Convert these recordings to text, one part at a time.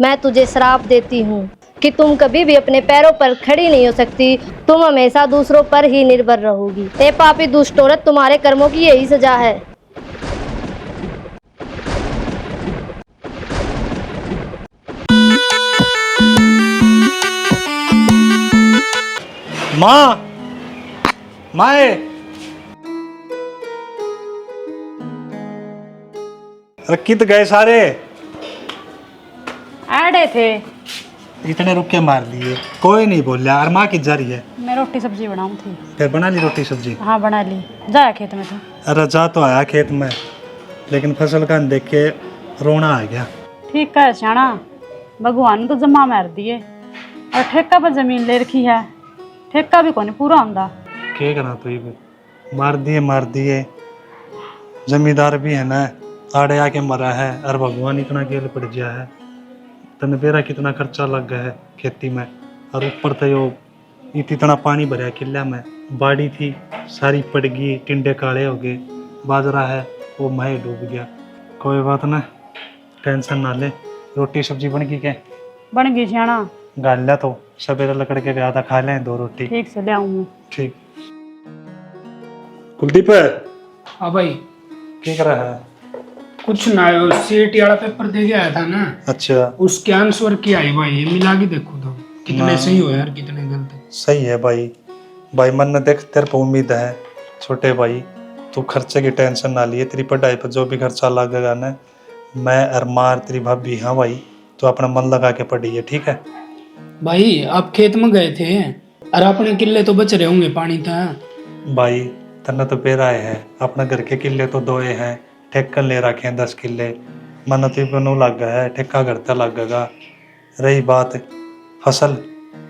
मैं तुझे श्राप देती हूँ कि तुम कभी भी अपने पैरों पर खड़ी नहीं हो सकती। तुम हमेशा दूसरों पर ही निर्भर रहोगी। ए पापी दुष्ट औरत, तुम्हारे कर्मों की यही सजा है। माँ, माए, अरे कित गए सारे? आड़े थे। इतने रुक के मार दिए, कोई नहीं बोलिया। और माँ की जा रही है? मैं रोटी सब्जी बनाऊं थी। फिर बना ली रोटी सब्जी? हाँ बना ली। जाया खेत में तो। अरे जा तो आया खेत में, लेकिन फसल का देख के रोना आ गया। ठीक है सियाना, भगवान ने तो जमा मार दिए और ठेका पर जमीन ले रखी है। ठेका भी कोनी पूरा होंदा। क्या करा तो ये मार दिए। जमींदार भी है ना, आड़े आके मरा है। और भगवान इतना गेल पड़ गया है। तने बेरा कितना खर्चा लग गया है खेती में, और ऊपर तो यो इतना पानी भरा किला में। बाड़ी थी सारी पड़ गई, टिंडे काले हो गए। बाजरा है वो मह डूब गया। कोई बात ना, टेंशन ना ले। रोटी सब्जी बन गई क्या? बन गई सियाना। गालिया तो सवेरे लकड़ के गया था, खा लें 2 रोटी। ठीक से ले आऊं मैं। ठीक। कुलदीप, हाँ भाई। क्या कर रहा है? कुछ ना, सीट वाला पेपर दे के आया था ना, अच्छा, उसके आंसर की आई भाई। ये मिला के देखो तो कितने सही हो यार, कितने गलत। सही है भाई। भाई मन ने देख, तेरे को उम्मीद है छोटे भाई, तू खर्चे की टेंशन ना लिए। तेरी पढ़ाई पर जो भी खर्चा लगेगा ना, मैं और मार तेरी भाभी, हाँ भाई, तो अपना मन लगा के पढ़ी है, ठीक है? भाई आप खेत में गए थे और अपने किले तो बच रहे होंगे, पानी था। भाई तन्ने तो पेराए है, अपने घर के किले तो 2 हैं। ठेका ले रखे हैं 10 किले। मन तो बनू लग गया है, ठेका घर तक लगेगा। रही बात फसल,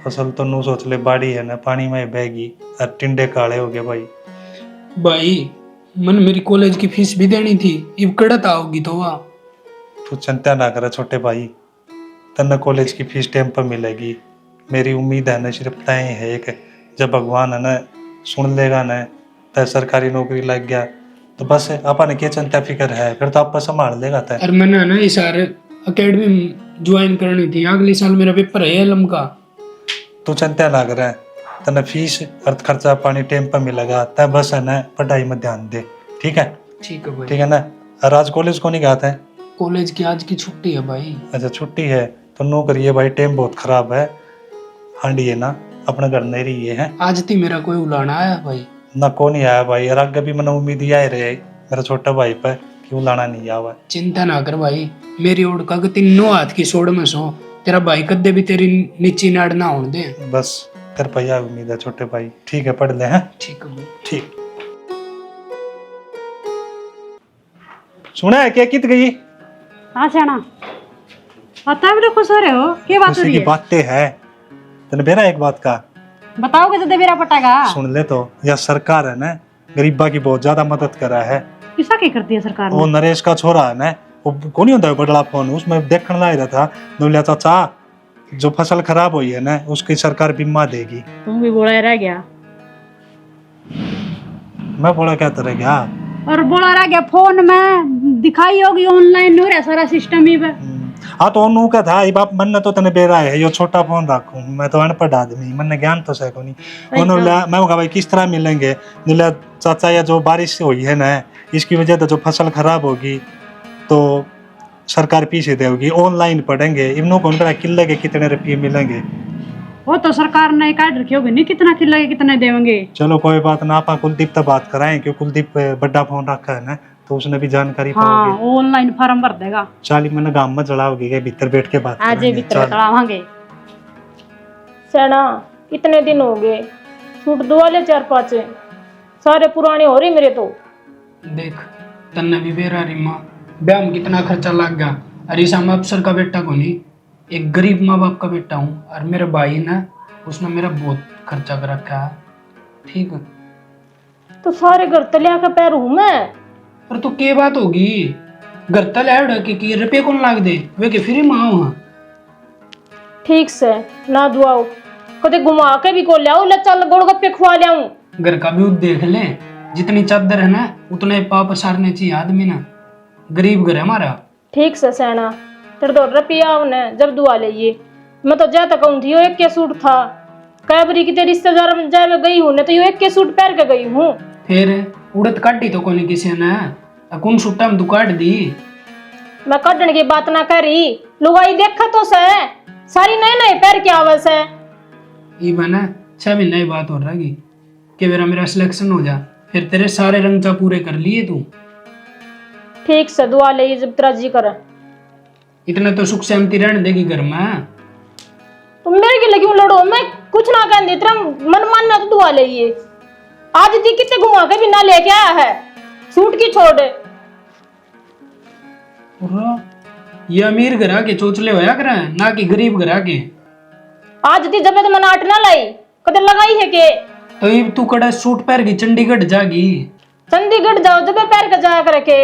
फसल तो नू सोच ले, बाड़ी है ना, पानी में बहेगी और टिंडे काले हो गए भाई। भाई मन मेरी कॉलेज की फीस भी देनी थी, अब कड़त आओगी तो वाह। तू चिंता ना करे छोटे भाई, तन्ने कॉलेज की फीस टाइम पर मिलेगी। मेरी उम्मीद है ना सिर्फ तय है एक, जब भगवान है ना सुन लेगा ना, तय सरकारी नौकरी लग गया तो बस अपन क्या चिंता फिक्र है, फिर तो आप संभाल लेगा तय। और मैंने ना इस सारे अकेडमी ज्वाइन करनी थी, अगले साल मेरा पेपर है एलएम का। तू चिंता ना करे, तन्ने फीस और खर्चा पानी टाइम पर मिलेगा। तय बस है ना पढ़ाई में ध्यान दे, ठीक है? ठीक है भाई। ठीक है ना? और आज कॉलेज को नहीं गया था? कॉलेज की आज की छुट्टी है भाई। अच्छा छुट्टी है तो नो करिए भाई, टाइम बहुत खराब है। हांडी है ना, अपने घर नहीं रही है। आज थी मेरा कोई उलाना आया भाई? ना को नहीं आया भाई, और आगे भी मैंने उम्मीद ही आए रहे मेरा छोटा भाई पर, क्यों लाना नहीं आवा। चिंता ना कर भाई, मेरी ओर का तीनों हाथ की सोड़ में सो, तेरा भाई कदे भी तेरी नीची नाड़ ना होने दे। बस तेरे भैया उम्मीद है छोटे भाई, ठीक है? पढ़ ले हैं? ठीक है भाई। ठीक। सुना है क्या कित गई? हाँ सियाना, पता भी तो खुश हो रहे हो, क्या बात हो खुशी रही की है? बातें है तेने बेरा एक बात का बताओगे तो मेरा पटागा। सुन ले तो, यह सरकार है ना, गरीबा की बहुत ज्यादा मदद कर रहा है। किसा क्या कर दिया सरकार वो ने? नरेश का छोरा है ना, वो कौन होता है बड़ा फोन, उसमें देखने लाया था। बोलिया चाचा जो फसल खराब हुई है ना, उसकी सरकार बीमा देगी। तुम भी बोला रह गया। मैं बोला क्या तरह गया? और बोला रह गया, फोन में दिखाई होगी ऑनलाइन हो रहा सारा सिस्टम ही पे। हाँ तो उन्होंने का था, बाप मन ने तो तने बेरा है यो छोटा फोन रखूं, मैं तो अनपढ़ आदमी, मन ने ज्ञान तो है को नहीं। उन्होंने मैं कहा भाई किस तरह मिलेंगे? बोला चाचा या जो बारिश हुई है ना, इसकी वजह से जो फसल खराब होगी तो सरकार पीछे देगी, ऑनलाइन पढ़ेंगे। इन्हों को उनका किले के कितने रुपये मिलेंगे? वो तो सरकार ने काट रखी होगी नहीं, कितना किला के कितने देंगे। चलो कोई बात ना, आप कुलदीप तक बात कराएं, क्योंकि कुलदीप बड़ा फोन रखा है ना, तो उसने भी जानकारी हाँ पाओगे। ऑनलाइन फॉर्म भर देगा। चाली मैंने गांव में चढ़ाओगे के भीतर बैठ के बात आज करेंगे। भीतर चढ़ावांगे। सेना कितने दिन हो गए, सूट दो वाले 4-5 सारे पुराने हो रहे मेरे तो। देख तन्ने भी बेरा रही माँ, ब्याह में कितना खर्चा लग गया। अरे मैं अफसर का बेटा को नहीं, एक गरीब माँ बाप का बेटा हूँ। और मेरे भाई ना, उसने मेरा बहुत खर्चा कर रखा है, ठीक है? तो सारे घर तलिया का पैर हूँ मैं। पर तो क्या बात होगी, घर तले ऐड कि रुपये कौन लाग दे, वे के फ्री माँ हूँ। ठीक से ना दुआओ, कदे घुमा के भी को लियाओ, ले चल गोलगप्पे खुआ लियाऊं। घर का भी देख ले, जितनी चादर है ना उतना ही पाप सारने चाहिए आदमी ना, गरीब घर है हमारा। ठीक से सेना, तेरे 2 रुपया उन्हें जब दुआ लिए मैं तो ज्यादा कहूँ थी, यो एक के सूट था। कैबरी की तेरी रिश्तेदार में जाए गई हूँ ना, तो यो एक के सूट पहन के गई हूँ। फिर उड़द काटी तो कोनी किसी ने, कौन सूटा में तू काट दी? मैं कटने की बात ना करी, लुगाई देखा तो से सारी नए नए पैर के आवस है। ये बना 6 महीने की बात हो रही कि मेरा सिलेक्शन हो जा, फिर तेरे सारे रंगचा पूरे कर लिए तू। ठीक से दुआ ले जब तेरा जी करे। इतना तो सुख शांति रहने देगी घर में। तो मेरे के लिए क्यों लड़ो, मैं कुछ ना कहने तेरा मन मानना तो दुआ ले। आज दी कितने घुमा के भी ना लेके आया है, सूट की छोड़। ये अमीर घरा के चोचले होया करे ना कि गरीब घरा के। आज दी जब तो मैंने आट ना लाई कदर लगाई है के। तो ये तू कड़ा सूट पहन के चंडीगढ़ जागी? चंडीगढ़ जाओ जब पैर का जाया करके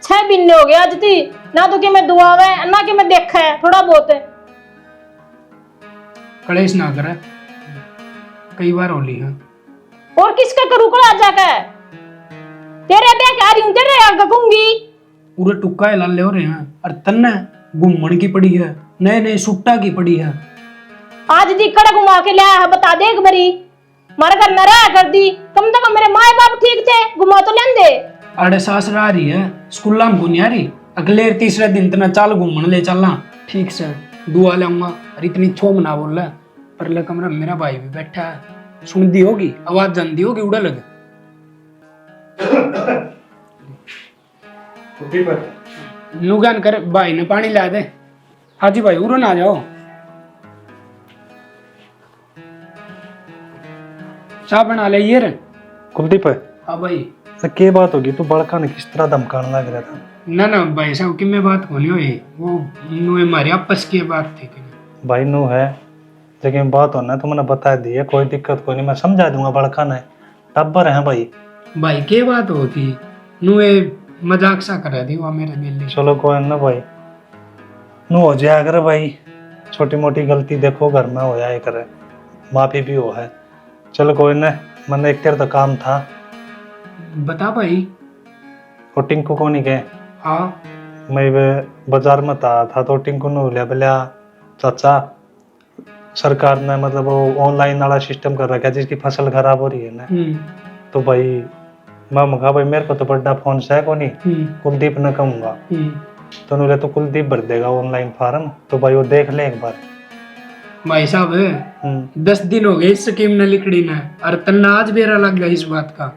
6 महीने हो गए आज दी ना, तो कि मैं दुआ है ना कि मैं देखा है थोड़ा बहुत है। कलेश ना करे, कई बार होली है। और किसका करूँ कड़ा जाकर तेरे ब्याह के आ रही हूँ, तेरे आगे कहूंगी। पूरे टुक्का लाले हो रहे हैं और तन्ने घूमन की पड़ी है, नए नए सुट्टा की पड़ी है। आज दी कड़ा घुमा के लाया है, बता दे एक बारी मारा घर न रहा कर दी। कम से कम मेरे माए बाप ठीक थे, घुमा तो लें दे। आड़े सास आ रही है, स्कूल में घूम आ रही, अगले तीसरे दिन तना चाल घूमन ले चलना। ठीक से दुआ लाऊंगा और इतनी छो मना बोल रहा है। परले कमरा मेरा भाई भी बैठा है, सुन दी होगी आवाज जानती होगी उड़ा लगे। नुगान कर भाई ने पानी ला दे। हाँ जी भाई उरो ना जाओ, चाय बना ले ये रे। कुलदीप हाँ भाई। के बात होगी, तू बड़का ने किस तरह धमकाने लग रहा था? ना ना भाई साहब कि मैं बात होनी हुई, वो हमारे आपस की बात थी। भाई नू है लेकिन बात होना तो मैंने बता दी है, कोई दिक्कत कोई नहीं, मैं समझा दूंगा। बड़का ने टब्बर है भाई। भाई के बात होती नुए मजाक सा कर दी वहाँ मेरे दिल। चलो कोई ना भाई, नू हो जाया करे भाई, छोटी मोटी गलती देखो घर में हो जाए करे, माफी भी हो है। चलो कोई ना, मैंने एक तेरे तो काम था। बता भाई। वो टिंकू को नहीं गए? हाँ मैं बाजार में था तो टिंकू ने बोलिया बोलिया चाचा सरकार ने मतलब वो ऑनलाइन वाला सिस्टम कर रखा है जिसकी फसल खराब हो रही है ना, तो भाई मैं मगा भाई मेरे को तो बड़ा फोन से है को नहीं, कुलदीप ने कहूँगा। तो उन्होंने तो कुलदीप भर देगा ऑनलाइन फार्म, तो भाई वो देख ले एक बार। भाई साहब 10 दिन हो गए इस स्कीम ने लिखड़ी ने, और तन्ना आज बेरा लग गया इस बात का।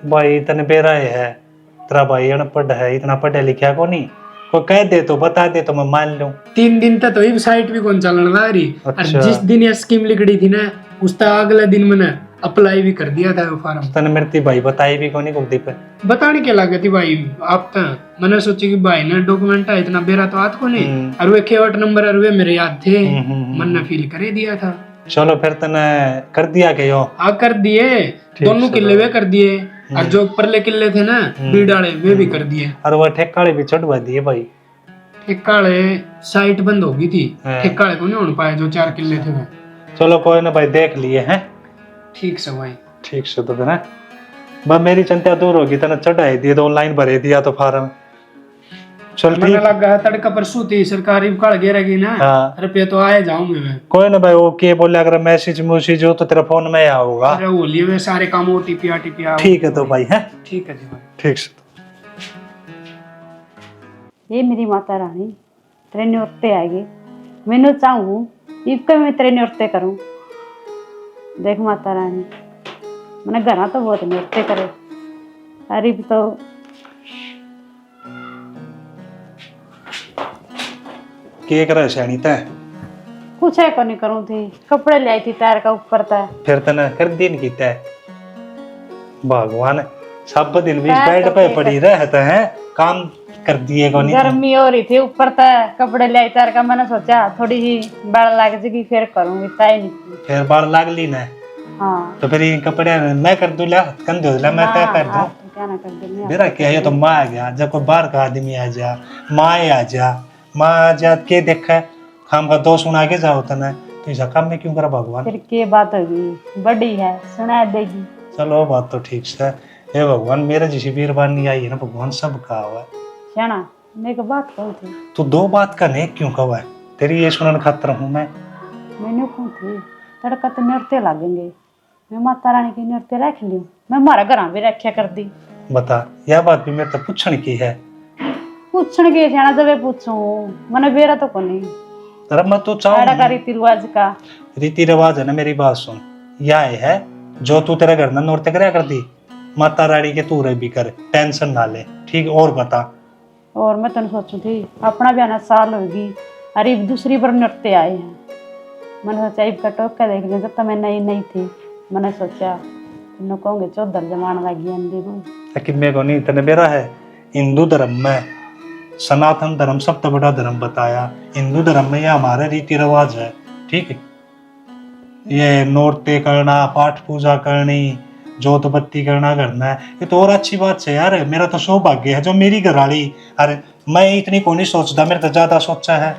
भाई तने बेरा है, तेरा भाई अनपढ़ है, इतना पढ़ा लिखा को नहीं, कोई कह दे तो बता दे तो मैं मान लूं। 3 दिन तक तो वेबसाइट भी कौन चलन लग रही। अच्छा। और जिस दिन ये स्कीम लिखड़ी थी ना उस तक अगले दिन मैंने अप्लाई भी कर दिया था वो फार्म। तने मेरे भाई बताई भी को नहीं कुलदीप? बताने के लगे थी भाई आप तो, मैंने सोची कि भाई ने डॉक्यूमेंट है इतना बेरा तो आज को नहीं, और वे केवट नंबर और वे मेरे याद थे, मैंने फिल कर दिया था। चलो फिर तने कर दिया के यो? हाँ कर दिए, दोनों किले वे कर दिए, और जो परले किले थे ना बीड़ वाले वे भी कर दिए, और वो ठेकाड़े भी चढ़वा दिए भाई। ठेकाड़े साइट बंद हो गई थी, ठेकाड़े को नहीं हो पाए जो 4 किले थे वे। चलो कोई ना भाई, देख लिए हैं। ठीक से भाई, ठीक से। तो ना बस मेरी चिंता दूर होगी, तने चढ़ाई दिए तो ऑनलाइन भरे दिया तो फार्म। चल मैंने लगा तड़का परसों थी सरकारी काल गिरेगी ना। हाँ। रुपये तो आए जाऊंगे मैं। कोई ना भाई, वो के बोले अगर मैसेज मैसेज हो तो तेरा फोन में आओगा। अरे वो लिए वे सारे काम ओटीपी आटीपी आ। ठीक है तो भाई है। ठीक है जी भाई। ठीक से। ये मेरी माता रानी तेरे न्योते आएगी, मैंने चाहूँ इसका मैं तेरे न्योते करूँ। देख माता रानी मैंने घर तो बहुत न्योते करे, अरे तो के करे सैनी तय कुछ है को नहीं करूँ थी, कपड़े ले आई थी तैयार का ऊपर तय। फिर तने कर दिन की तय भगवान सब दिन भी बेड पे पड़ी रहते हैं, काम कर दिए को नहीं। गर्मी हो रही थी ऊपर तय, कपड़े ले आई तैयार का, मैंने सोचा थोड़ी सी बाढ़ लग जाएगी फिर करूँगी, तय नहीं। फिर बाढ़ लाग ली ना। हाँ तो फिर ये कपड़े मैं कर दूं, ला कंधे ला मैं तय कर दूं। क्या ना कर दूँ मेरा क्या है, तो माँ आ गया, जब कोई बाहर का आदमी आ जा, माँ आ जा, माँ आ जा के देखा हम का दो सुना के जाओ तना, तो ऐसा काम में क्यों करा भगवान? फिर के बात होगी, बड़ी है सुना देगी। चलो बात तो ठीक से। हे भगवान मेरे जैसी वीरवानी आई है ना भगवान, सब का हुआ श्याना मैं बात कहूँ थी तू दो बात का नेक क्यों कवा है? तेरी ये सुनन खातर हूँ मैं। मैंने कहूँ थी तड़का तो नृत्य लागेंगे, मैं माता रानी की नृत्य रख लियो, मैं हमारा घर भी रखा कर दी। बता, यह बात भी मेरे तो पूछने की है। पूछण के जाना जब पूछू मैंने बेरा तो को नहीं अरे मैं तो का चाहूँ रीति रिवाज का। रीति रिवाज है ना, मेरी बात सुन। यह है जो तू तेरे घर ना नौरते करे कर दी, माता रानी के तू रह भी कर, टेंशन ना ले, ठीक? और बता। और मैं तेन सोचू थी अपना भी आना साल होगी, अरे दूसरी बार नृत्य आए हैं, मैंने सोचा इब का टोक का देख लिया, जब तक मैं नई थी मैंने सोचा तुम कहोगे चौधर जमान लगी अंधी कि मेरे को नहीं, तेने मेरा है हिंदू धर्म में सनातन धर्म सबसे बड़ा धर्म बताया। हिंदू धर्म में ये हमारे रीति रिवाज है, ठीक है? ये नौरते करना, पाठ पूजा करनी, जोत बत्ती करना है, ये तो और अच्छी बात है यार। मेरा तो सौभाग्य है जो मेरी घरवाली, अरे मैं इतनी को नहीं सोचता, मेरे तो ज्यादा सोचा है।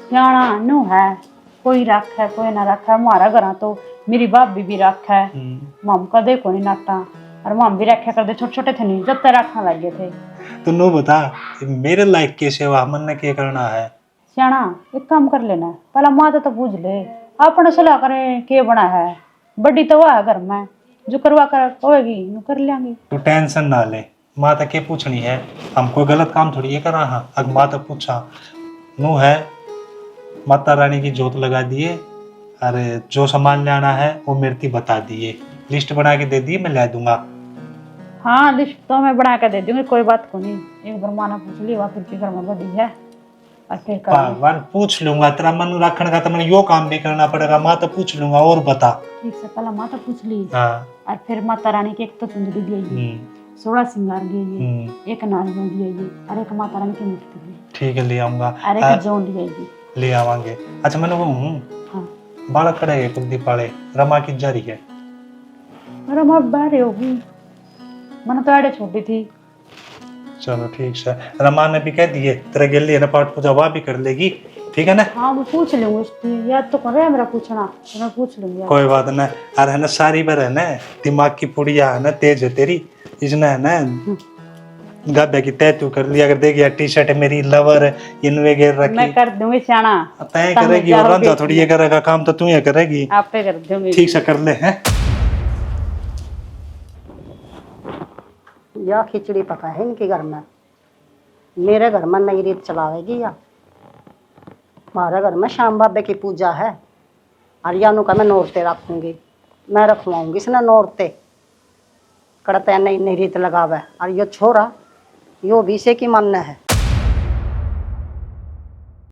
सियाना नु है, कोई रख है कोई ना रखा है, हमारा घर तो मेरी भाभी भी रखा है, मम का देखो नहीं नाटा, और मम भी रखा करते छोटे छोटे थे नहीं जब तक रखने लगे थे। तो नो बता मेरे लायक की सेवा मन ने क्या करना है? सियाना एक काम कर लेना, पहला माता तो पूछ ले अपने सलाह करें के बना है, बड़ी तो वह है घर में, जो करवा कर होएगी नु कर लेंगे। तू टेंशन ना ले, माँ तक के पूछनी है, हम कोई गलत काम थोड़ी ये करा। हाँ अगर माँ तक पूछा नु है, माता रानी की जोत लगा दिए, अरे जो सामान लाना है वो मेरे बता दिए, लिस्ट बना के दे दी, मैं ला दूंगा। हाँ लिस्ट तो मैं बना कर दे दूंगी, कोई बात को नहीं। एक बार माना पूछ ली वापिस के घर में बड़ी है और फिर बार पूछ लूंगा, तेरा मन रखने का तो मैंने यो काम भी करना पड़ेगा। माँ तो पूछ लूंगा। और बता। ठीक से पहला माता पूछ ली, हाँ और फिर माता रानी की एक तो चुंदड़ी दी, 16 सिंगार दिए, एक नारियल दिए, और एक माता रानी की मूर्ति दी, ठीक है ले आऊंगा, और एक जौन दिएगी, ले आवांगे। अच्छा मैंने वो हाँ बालक खड़े है कुलदीप वाले, रमा की जारी है? रमा बाहर होगी, मैंने तो आड़े छोड़ी थी। चलो ठीक है, रमा ने भी कह दिए तेरे गेली है ना पाठ पूजा वह भी कर लेगी, ठीक है ना? हाँ मैं पूछ लूंगी उसकी, याद तो कर रहा है मेरा पूछना, तो मैं पूछ लूंगी। कोई बात ना। अरे है ना सारी बार है ना, दिमाग की पुड़िया है ना तेज है तेरी, इसने है ना गाबे की तैतू कर लिया। अगर देखिए टी शर्ट मेरी लवर इनवे घेर रखी, मैं कर दूंगी सियाना, तय करेगी और रंजा थोड़ी ये करेगा काम, तो तू ये करेगी। आप पे कर दूंगी। ठीक से कर ले हैं। या खिचड़ी पका है इनके घर में, मेरे घर में नई रीत चलावेगी या? हमारे घर में श्याम बाबे की पूजा है, और यानू का मैं नौरते रखूंगी, मैं रखवाऊंगी इसने नौरते, करते नई नई रीत लगावे। और यो छोरा यो भी से की मानना है।